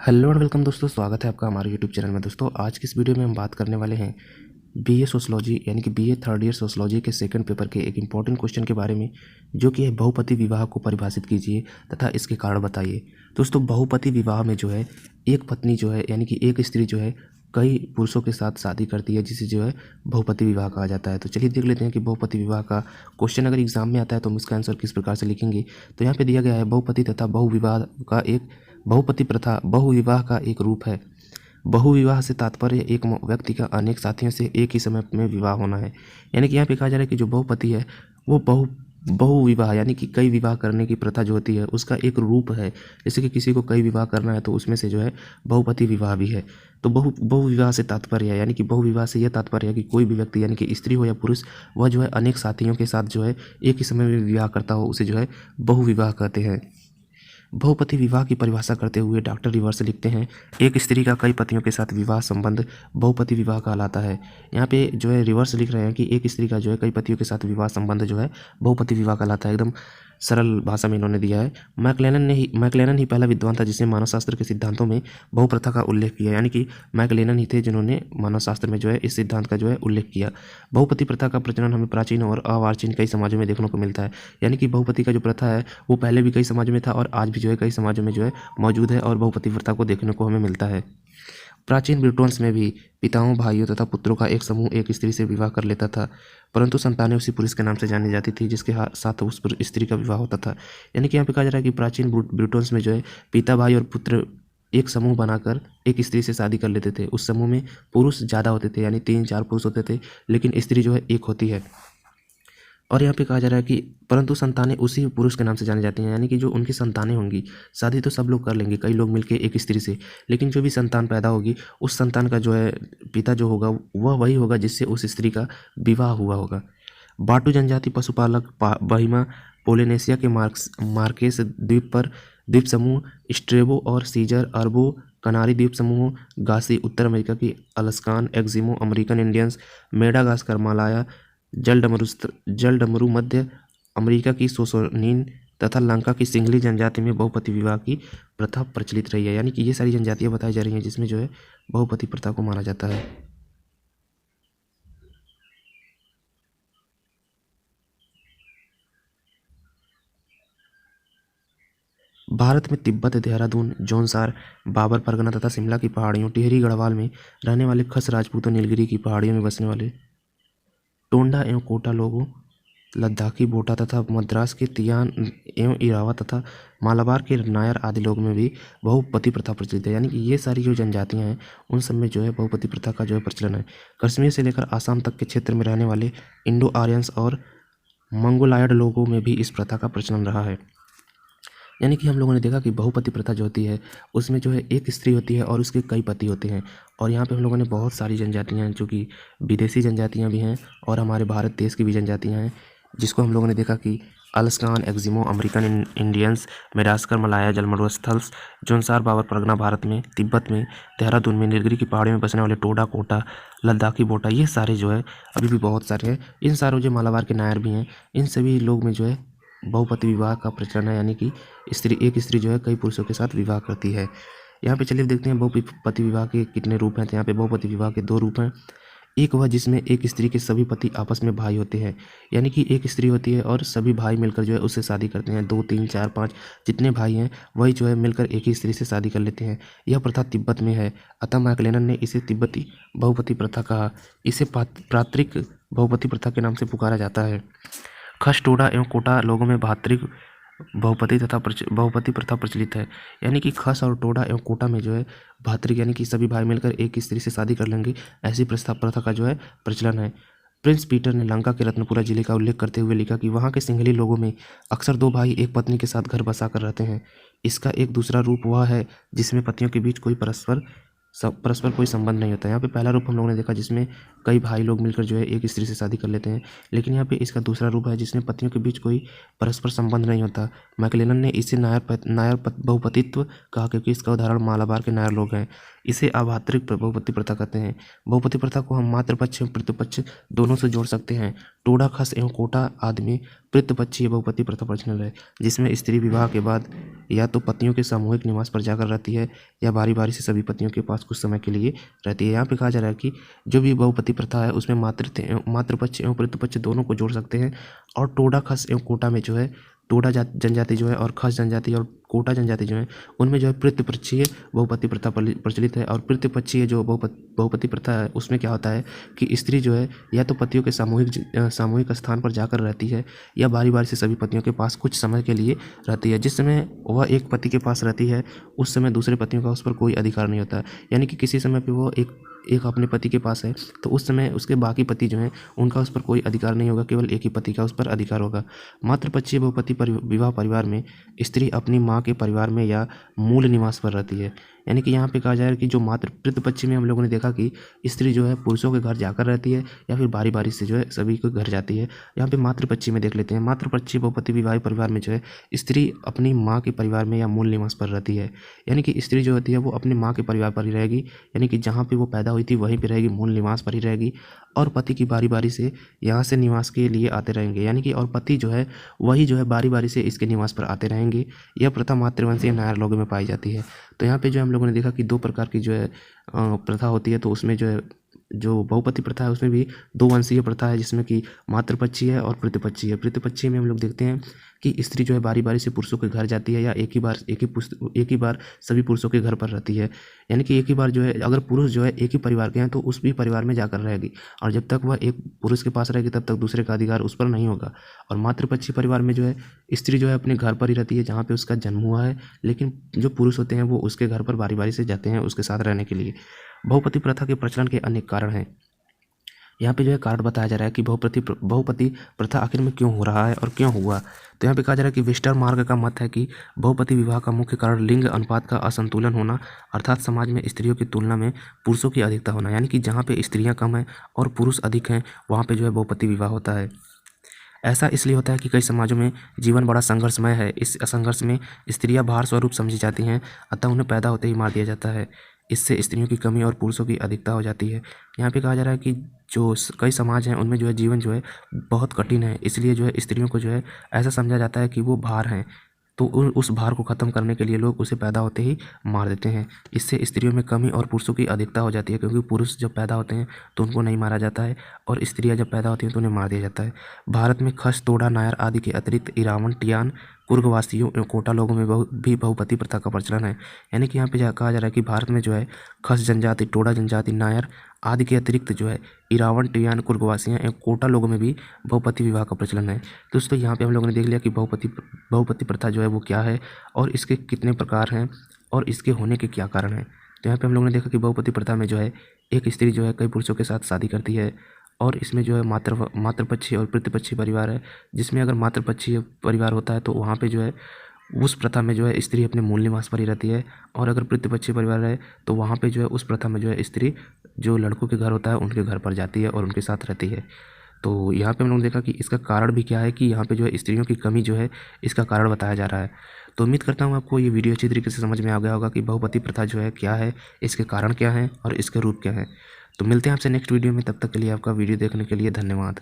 Hello and welcome दोस्तों, स्वागत है आपका हमारे यूट्यूब चैनल में। दोस्तों आज की इस वीडियो में हम बात करने वाले हैं बीए सोशलॉजी यानी कि बीए थर्ड ईयर सोशलॉजी के सेकंड पेपर के एक इम्पॉर्टेंट क्वेश्चन के बारे में, जो कि है बहुपति विवाह को परिभाषित कीजिए तथा इसके कारण बताइए। दोस्तों बहुपति विवाह में जो है एक पत्नी जो है यानी कि एक स्त्री जो है कई पुरुषों के साथ शादी करती है, जिसे जो है बहुपति विवाह कहा जाता है। तो चलिए देख लेते हैं कि बहुपति विवाह का क्वेश्चन अगर एग्जाम में आता है तो हम इसका आंसर किस प्रकार से लिखेंगे। तो यहाँ पे दिया गया है बहुपति तथा बहुविवाह का एक बहुपति प्रथा बहुविवाह का एक रूप है। बहुविवाह से तात्पर्य एक व्यक्ति का अनेक साथियों से एक ही समय में विवाह होना है। यानी कि यहाँ पे कहा जा रहा है कि जो बहुपति है वो बहुविवाह यानी कि कई विवाह करने की प्रथा जो होती है उसका एक रूप है। जैसे कि किसी को कई विवाह करना है तो उसमें से जो है बहुपति विवाह भी है। तो बहुविवाह से तात्पर्य है यानी कि बहुविवाह से यह तात्पर्य है कि कोई भी व्यक्ति यानी कि स्त्री हो या पुरुष, वह जो है अनेक साथियों के साथ जो है एक ही समय में विवाह करता हो, उसे जो है बहुविवाह कहते हैं। बहुपति विवाह की परिभाषा करते हुए डॉक्टर रिवर्स लिखते हैं, एक स्त्री का कई पतियों के साथ विवाह संबंध बहुपति विवाह कहलाता है। यहाँ पे जो है रिवर्स लिख रहे हैं कि एक स्त्री का जो है कई पतियों के साथ विवाह संबंध जो है बहुपति विवाह कहलाता है। एकदम सरल भाषा में इन्होंने दिया है। मैक्लेनन ही पहला विद्वान था जिसने मानवशास्त्र के सिद्धांतों में बहुप्रथा का उल्लेख किया। यानी कि मैक्लेनन ही थे जिन्होंने मानवशास्त्र में जो है इस सिद्धांत का जो है उल्लेख किया। बहुपति प्रथा का प्रचलन हमें प्राचीन और अर्वाचीन कई समाजों में देखने को मिलता है। यानी कि बहुपति का जो प्रथा है वो पहले भी कई समाजों में था और आज भी जो है कई समाजों में जो है मौजूद है और बहुपति प्रथा को देखने को हमें मिलता है। प्राचीन ब्रिटोन्स में भी पिताओं, भाइयों तथा पुत्रों का एक समूह एक स्त्री से विवाह कर लेता था, परंतु संतानें उसी पुरुष के नाम से जानी जाती थी जिसके साथ उस स्त्री का विवाह होता था। यानी कि यहाँ पे कहा जा रहा है कि प्राचीन ब्रिटोन्स में जो है पिता, भाई और पुत्र एक समूह बनाकर एक स्त्री से शादी कर लेते थे। उस समूह में पुरुष ज़्यादा होते थे, यानी 3-4 पुरुष होते थे, लेकिन स्त्री जो है एक होती है। और यहाँ पे कहा जा रहा है कि परंतु संतानें उसी पुरुष के नाम से जानी जाती हैं। यानी कि जो उनकी संतानें होंगी, शादी तो सब लोग कर लेंगे, कई लोग मिलके एक स्त्री से, लेकिन जो भी संतान पैदा होगी उस संतान का जो है पिता जो होगा वह वही होगा जिससे उस स्त्री का विवाह हुआ होगा। बाटू जनजाति पशुपालक बहिमा पोलिनेशिया के मार्केस द्वीप पर द्वीप समूह, स्ट्रेबो और सीजर अरबो कनारी द्वीप समूह, गासी उत्तर अमेरिका की अलास्कान एग्जिमो अमेरिकन इंडियंस, मेडागास्कर मलाया जलडमरू मध्य अमेरिका की सोसोनिन तथा लंका की सिंघली जनजाति में बहुपति विवाह की प्रथा प्रचलित रही है। यानी कि ये सारी जनजातियां बताई जा रही हैं जिसमें जो है बहुपति प्रथा को माना जाता है। भारत में तिब्बत, देहरादून, जौनसार, बाबर परगना तथा शिमला की पहाड़ियों, टिहरी गढ़वाल में रहने वाले खस राजपूतों, नीलगिरी की पहाड़ियों में बसने वाले टोंडा एवं कोटा लोगों, लद्दाखी बोटा तथा मद्रास के तियान एवं इरावा तथा मालाबार के नायर आदि लोग में भी बहुपति प्रथा प्रचलित है। यानी कि ये सारी जो जनजातियां हैं उन सब में जो है बहुपति प्रथा का जो है प्रचलन है। कश्मीर से लेकर आसाम तक के क्षेत्र में रहने वाले इंडो आर्यंस और मंगोलायड लोगों में भी इस प्रथा का प्रचलन रहा है। यानी कि हम लोगों ने देखा कि बहुपति प्रथा जो होती है उसमें जो है एक स्त्री होती है और उसके कई पति होते हैं। और यहाँ पे हम लोगों ने बहुत सारी जनजातियाँ हैं जो कि विदेशी जनजातियाँ भी हैं और हमारे भारत देश की भी जनजातियाँ हैं, जिसको हम लोगों ने देखा कि अलास्कान एग्जिमो अमेरिकन इंडियंस, मेडागास्कर मलाया जलमरुस्थल्स, जोनसार बाबर परगना भारत में, तिब्बत में, देहरादून में, नीलगिरी की पहाड़ियों में बसने वाले टोडा कोटा, लद्दाखी बोटा, ये सारे जो है अभी भी बहुत सारे हैं। इन सारों जो मालाबार के नायर भी हैं, इन सभी लोग में जो है बहुपति विवाह का प्रचलन है। यानी कि एक स्त्री जो है कई पुरुषों के साथ विवाह करती है। यहाँ पे चलिए देखते हैं बहुपति विवाह के कितने रूप हैं। तो यहाँ पे बहुपति विवाह के 2 रूप हैं। एक वह जिसमें एक स्त्री के सभी पति आपस में भाई होते हैं, यानी कि एक स्त्री होती है और सभी भाई मिलकर जो है उससे शादी करते हैं। 2, 3, 4, 5 जितने भाई हैं वही जो है मिलकर एक ही स्त्री से शादी कर लेते हैं। यह प्रथा तिब्बत में है, अतः मैक्लेनन ने इसे तिब्बती बहुपति प्रथा कहा। इसे प्रात्रिक बहुपति प्रथा के नाम से पुकारा जाता है। खस, टोडा एवं कोटा लोगों में भातृक बहुपति प्रथा प्रचलित है। यानी कि खस और टोडा एवं कोटा में जो है भातृक यानी कि सभी भाई मिलकर एक स्त्री से शादी कर लेंगे, ऐसी प्रथा का जो है प्रचलन है। प्रिंस पीटर ने लंका के रत्नपुरा जिले का उल्लेख करते हुए लिखा कि वहाँ के सिंघली लोगों में अक्सर 2 भाई एक पत्नी के साथ घर बसा कर रहते हैं। इसका एक दूसरा रूप वह है जिसमें पतियों के बीच कोई परस्पर परस्पर कोई संबंध नहीं होता है। यहाँ पे पहला रूप हम लोगों ने देखा जिसमें कई भाई लोग मिलकर जो है एक स्त्री से शादी कर लेते हैं, लेकिन यहाँ पे इसका दूसरा रूप है जिसमें पतियों के बीच कोई परस्पर संबंध नहीं होता। मैकलेलन ने इसे नायर बहुपतित्व कहा, क्योंकि इसका उदाहरण मालाबार के नायर लोग हैं। इसे अभात्रिक बहुपति प्रथा कहते हैं। बहुपति प्रथा को हम मातृपक्ष एवं पितृपक्ष दोनों से जोड़ सकते हैं। टोडा, खस एवं कोटा आदि में पितृपक्षीय बहुपति प्रथा प्रचलन है, जिसमें स्त्री विवाह के बाद या तो पतियों के सामूहिक निवास पर जाकर रहती है या बारी बारी से सभी पतियों के पास कुछ समय के लिए रहती है। यहाँ पे कहा जा रहा है कि जो भी बहुपति प्रथा है उसमें मातृपक्ष एवं पितृपक्ष दोनों को जोड़ सकते हैं। और टोडा, खस एवं कोटा में जो है टोडा जनजाति जो है और खस जनजाति और कोटा जनजाति जो है उनमें जो है पितृपक्षीय बहुपति प्रथा प्रचलित है। और पितृपक्षीय जो बहुपति प्रथा है उसमें क्या होता है कि स्त्री जो है या तो पतियों के सामूहिक स्थान पर जाकर रहती है या बारी बारी से सभी पतियों के पास कुछ समय के लिए रहती है। जिस समय वह एक पति के पास रहती है उस समय दूसरे पतियों का उस पर कोई अधिकार नहीं होता है। यानी कि किसी समय पर वो एक अपने पति के पास है तो उस समय उसके बाकी पति जो हैं उनका उस पर कोई अधिकार नहीं होगा, केवल एक ही पति का उस पर अधिकार होगा। मातृपक्षीय बहुपति विवाह परिवार में स्त्री अपनी माँ के परिवार में या मूल निवास पर रहती है। यानी कि यहाँ पे कहा जाए कि जो पितृपक्ष में हम लोगों ने देखा कि स्त्री जो है पुरुषों के घर जाकर रहती है या फिर बारी बारी से जो है सभी के घर जाती है। यहाँ पे मातृपक्षी में देख लेते हैं। मातृपक्षीय बहुपति विवाह परिवार में जो है स्त्री अपनी माँ के परिवार में या मूल निवास पर रहती है। यानी कि स्त्री जो होती है वो अपनी माँ के परिवार पर ही रहेगी, यानी कि जहाँ पे वो पैदा हुई थी वहीं पर रहेगी, मूल निवास पर ही रहेगी। और पति की बारी बारी से यहाँ से निवास के लिए आते रहेंगे, यानी कि और पति जो है वही जो है बारी बारी से इसके निवास पर आते रहेंगे। यह प्रथा मातृवंशीय नायर लोगों में पाई जाती है। तो यहाँ पे जो हम लोगों ने देखा कि दो प्रकार की जो है प्रथा होती है। तो उसमें जो है जो बहुपति प्रथा है उसमें भी दो वंशीय प्रथा है, जिसमें कि मातृपक्षीय है और पितृपक्षीय है। पितृपक्षीय में हम लोग देखते हैं कि स्त्री जो है बारी बारी से पुरुषों के घर जाती है या एक ही बार सभी पुरुषों के घर पर रहती है। यानी कि एक ही बार जो है अगर पुरुष जो है एक ही परिवार के हैं तो उस भी परिवार में जाकर रहेगी, और जब तक वह एक पुरुष के पास रहेगी तब तक दूसरे का अधिकार उस पर नहीं होगा। और मातृपक्षीय परिवार में जो है स्त्री जो है अपने घर पर ही रहती है जहाँ पे उसका जन्म हुआ है, लेकिन जो पुरुष होते हैं वो उसके घर पर बारी बारी से जाते हैं उसके साथ रहने के लिए। बहुपति प्रथा के प्रचलन के अनेक कारण हैं। यहाँ पे जो है कारण बताया जा रहा है कि बहुपति प्रथा आखिर में क्यों हो रहा है और क्यों हुआ। तो यहाँ पे कहा जा रहा है कि वेस्टरमार्क का मत है कि बहुपति विवाह का मुख्य कारण लिंग अनुपात का असंतुलन होना, अर्थात समाज में स्त्रियों की तुलना में पुरुषों की अधिकता होना। यानी कि जहाँ पे स्त्रियाँ कम हैं और पुरुष अधिक हैं वहाँ पे जो है बहुपति विवाह होता है। ऐसा इसलिए होता है कि कई समाजों में जीवन बड़ा संघर्षमय है। इस असंघर्ष में स्त्रियां भार स्वरूप समझी जाती हैं, अतः उन्हें पैदा होते ही मार दिया जाता है। इससे स्त्रियों की कमी और पुरुषों की अधिकता हो जाती है। यहाँ पे कहा जा रहा है कि जो कई समाज हैं उनमें जो है जीवन जो है बहुत कठिन है, इसलिए जो है स्त्रियों को जो है ऐसा समझा जाता है कि वो भार हैं। तो उस भार को ख़त्म करने के लिए लोग उसे पैदा होते ही मार देते हैं। इससे स्त्रियों में कमी और पुरुषों की अधिकता हो जाती है, क्योंकि पुरुष जब पैदा होते हैं तो उनको नहीं मारा जाता है और स्त्रियां जब पैदा होती हैं तो उन्हें मार दिया जाता है। भारत में खस, तोड़ा, नायर आदि के अतिरिक्त इरावन, टियान, कुर्गवासियों एवं कोटा लोगों में भी बहुपति प्रथा का प्रचलन है। यानी कि यहाँ पे कहा जा रहा है कि भारत में जो है खस जनजाति, टोडा जनजाति, नायर आदि के अतिरिक्त जो है इरावन, टियान, कुर्गवासियाँ एवं कोटा लोगों में भी बहुपति विवाह का प्रचलन है। दोस्तों यहाँ पे हम लोगों ने देख लिया कि बहुपति प्रथा जो है वो क्या है और इसके कितने प्रकार हैं और इसके होने के क्या कारण हैं। तो यहाँ पे हम लोगों ने देखा कि बहुपति प्रथा में जो है एक स्त्री जो है कई पुरुषों के साथ शादी करती है, और इसमें जो है मातृपक्षीय और पितृपक्षीय परिवार है। जिसमें अगर मातृपक्षीय परिवार होता है तो वहाँ पे जो है उस प्रथा में जो है स्त्री अपने मूल निवास पर ही रहती है, और अगर पितृपक्षीय परिवार है तो वहाँ पे जो है उस प्रथा में जो है स्त्री जो लड़कों के घर होता है उनके घर पर जाती है और उनके साथ रहती है। तो यहाँ पे हम लोगों ने देखा कि इसका कारण भी क्या है, कि यहाँ पे जो है स्त्रियों की कमी जो है इसका कारण बताया जा रहा है। तो उम्मीद करता हूँ आपको ये वीडियो अच्छी तरीके से समझ में आ गया होगा कि बहुपति प्रथा जो है क्या है, इसके कारण क्या हैं और इसके रूप क्या हैं। तो मिलते हैं आपसे नेक्स्ट वीडियो में, तब तक के लिए आपका वीडियो देखने के लिए धन्यवाद।